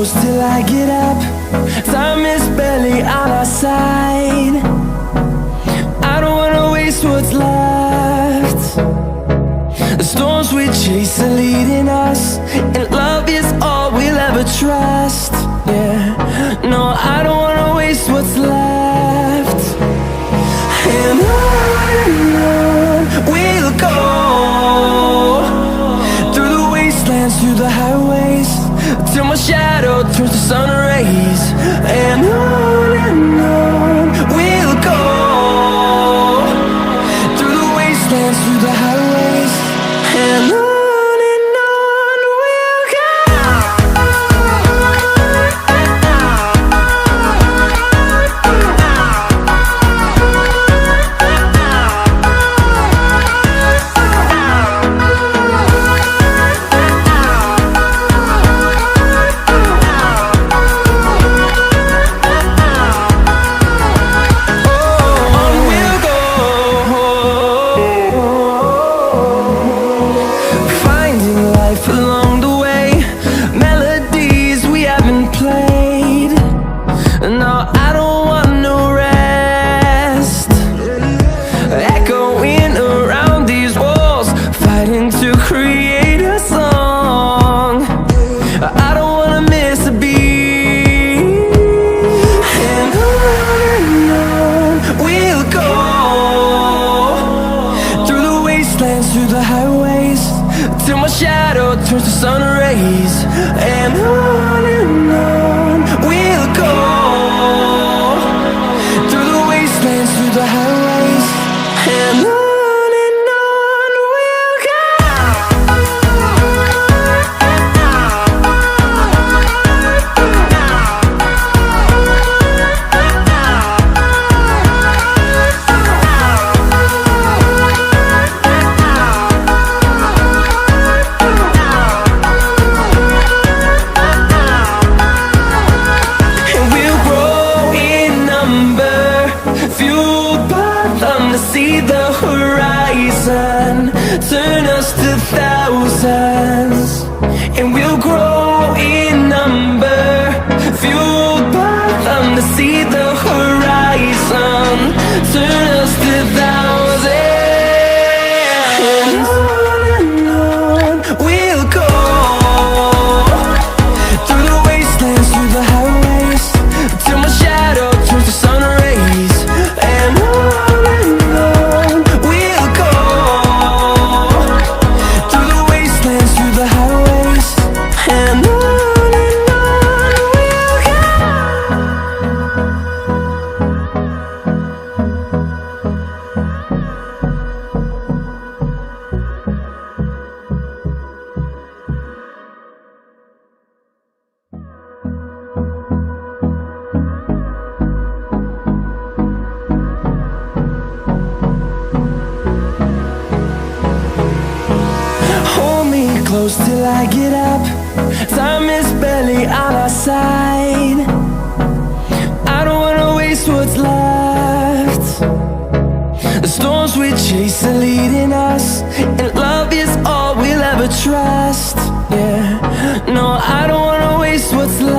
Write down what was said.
close till I get up. Time is barely on our side. I don't wanna waste what's left. The storms we chase are leading us, and love is all we'll ever trust. Yeah, no, I don't wanna waste what's left. And on we'll go, through the wastelands, through the highways, till my shadow turns to sun rays. And on we'll go, through the wastelands, through the highways, and on we'll go. Turns to sun rays, and on we'll go, through the wastelands, through the highways, and on we'll go. Turn us to thousands, and we'll grow in number, fueled by them to see the horizon. Turn us to thousands, and on we'll go, through the wastelands, through the highways, till my shadow turns to sun rays, and on we'll go. Close till I get up. Time is barely on our side. I don't wanna waste what's left. The storms we chase are leading us, and love is all we'll ever trust. Yeah, no, I don't wanna waste what's left.